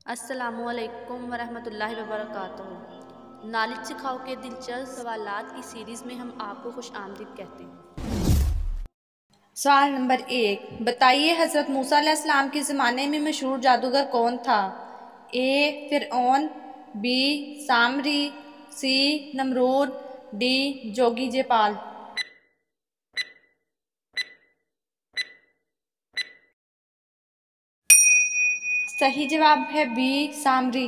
अस्सलामुअलैकुम वरहमतुल्लाहि वबरकातुहू। नॉलेज सिखाओ के दिलचस्प सवालात की सीरीज़ में हम आपको खुश आमदीद कहते हैं। सवाल नंबर 1, बताइए हज़रत मूसा अलैहिस्सलाम के ज़माने में मशहूर जादूगर कौन था? ए फ़िरऔन, बी सामरी, सी नमरूद, डी जोगी जयपाल। सही जवाब है बी सामरी।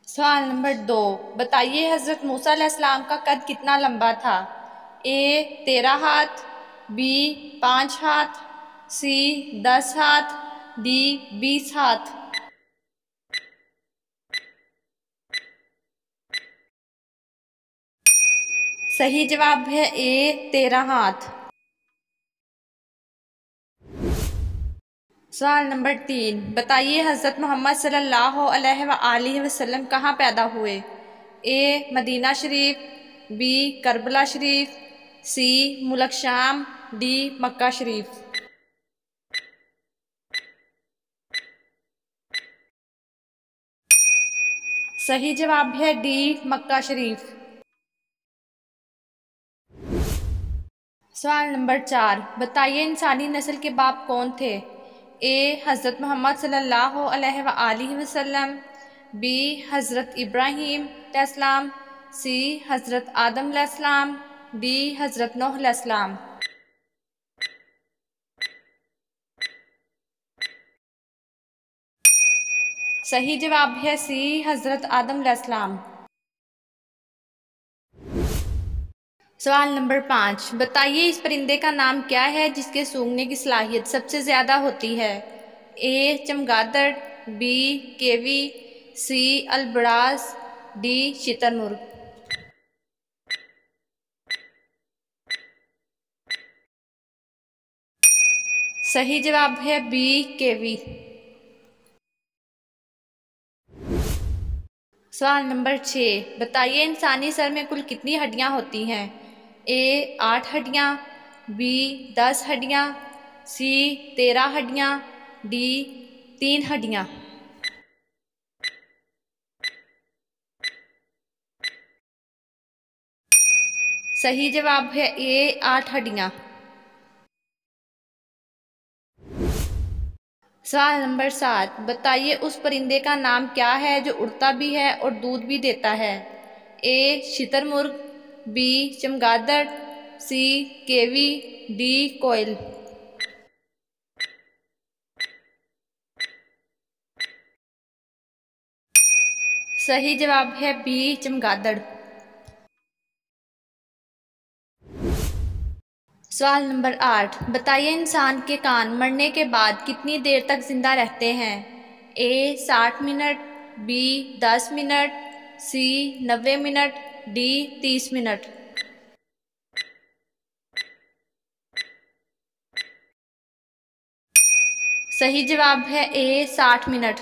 सवाल नंबर 2, बताइए हज़रत मूसा अलैहिस्सलाम का कद कितना लंबा था? ए 13 हाथ, बी 5 हाथ, सी 10 हाथ, डी 20 हाथ। सही जवाब है ए 13 हाथ। सवाल नंबर 3, बताइए हज़रत मोहम्मद सल्लल्लाहु अलैहि वसल्लम कहाँ पैदा हुए? ए मदीना शरीफ, बी करबला शरीफ, सी मुल्क शाम, डी मक्का शरीफ। सही जवाब है डी मक्का शरीफ। सवाल नंबर 4, बताइए इंसानी नस्ल के बाप कौन थे? ए हज़रत मोहम्मद सल्लल्लाहु अलैहि वसल्लम, बी हज़रत इब्राहीम अलैहिस्सलाम, सी हज़रत आदम अलैहिस्सलाम, डी हज़रत नूह अलैहिस्सलाम। सही जवाब है सी हज़रत आदम अलैहिस्सलाम। सवाल नंबर 5, बताइए इस परिंदे का नाम क्या है जिसके सूंघने की सलाहियत सबसे ज़्यादा होती है? ए चमगादड़, बी केवी, सी अलबराज, डी शुतुरमुर्ग। सही जवाब है बी केवी। सवाल नंबर 6, बताइए इंसानी सर में कुल कितनी हड्डियां होती हैं? ए 8 हड्डियां, बी 10 हड्डियां, सी 13 हड्डियां, डी 3 हड्डियां। सही जवाब है ए 8 हड्डियां। सवाल नंबर 7, बताइए उस परिंदे का नाम क्या है जो उड़ता भी है और दूध भी देता है? ए शुतुरमुर्ग, बी चमगादड़, सी केवी, डी कोयल। सही जवाब है बी चमगादड़। सवाल नंबर 8, बताइए इंसान के कान मरने के बाद कितनी देर तक जिंदा रहते हैं? ए 60 मिनट, बी 10 मिनट, सी 90 मिनट, डी 30 मिनट। सही जवाब है ए 60 मिनट।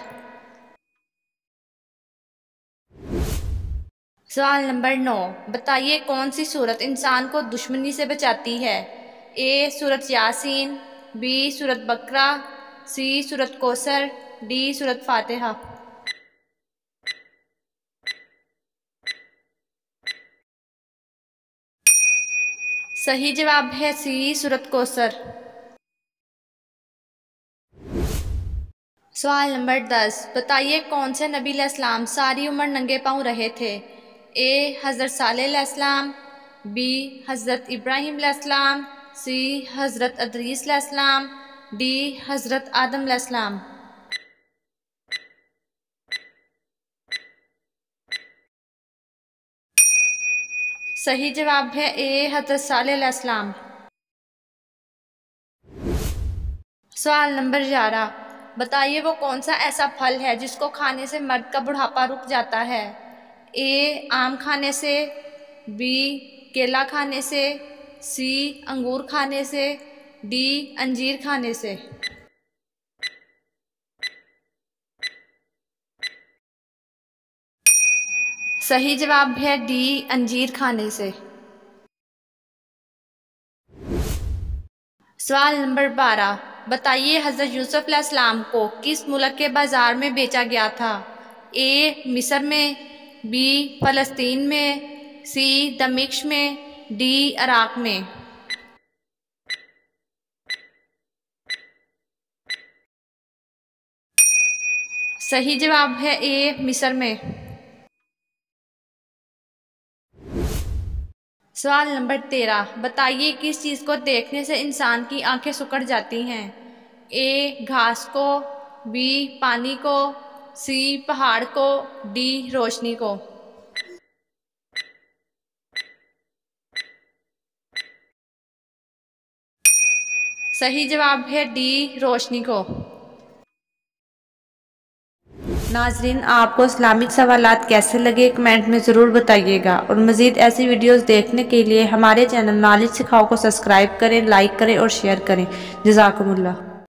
सवाल नंबर 9, बताइए कौन सी सूरत इंसान को दुश्मनी से बचाती है? ए सूरत यासीन, बी सूरत बकरा, सी सूरत कौसर, डी सूरत फातिहा। सही जवाब है सी सूरत कौसर। सवाल नंबर 10, बताइए कौन से नबी अलैहिस्सलाम सारी उम्र नंगे पाँव रहे थे? ए हज़रत सालेह अलैहिस्सलाम, बी हज़रत इब्राहीम अलैहिस्सलाम, सी हज़रत अदरीस अलैहिस्सलाम, डी हज़रत आदम अलैहिस्सलाम। सही जवाब है ए हज़रत सालेह अलैहिस्सलाम। सवाल नंबर 11, बताइए वो कौन सा ऐसा फल है जिसको खाने से मर्द का बुढ़ापा रुक जाता है? ए आम खाने से, बी केला खाने से, सी अंगूर खाने से, डी अंजीर खाने से। सही जवाब है डी अंजीर खाने से। सवाल नंबर 12, बताइए हज़रत यूसुफ अलैहिस्सलाम को किस मुल्क के बाज़ार में बेचा गया था? ए मिस्र में, बी फ़लस्तीन में, सी दमिश्क में, डी इराक में। सही जवाब है ए मिस्र में। सवाल नंबर 13, बताइए किस चीज़ को देखने से इंसान की आंखें सिकुड़ जाती हैं? ए घास को, बी पानी को, सी पहाड़ को, डी रोशनी को। सही जवाब है डी रोशनी को। नाजरीन, आपको इस्लामिक सवालात कैसे लगे कमेंट में ज़रूर बताइएगा, और मज़ीद ऐसी वीडियोस देखने के लिए हमारे चैनल नॉलेज सिखाओ को सब्सक्राइब करें, लाइक करें और शेयर करें। जज़ाकुमुल्लाह।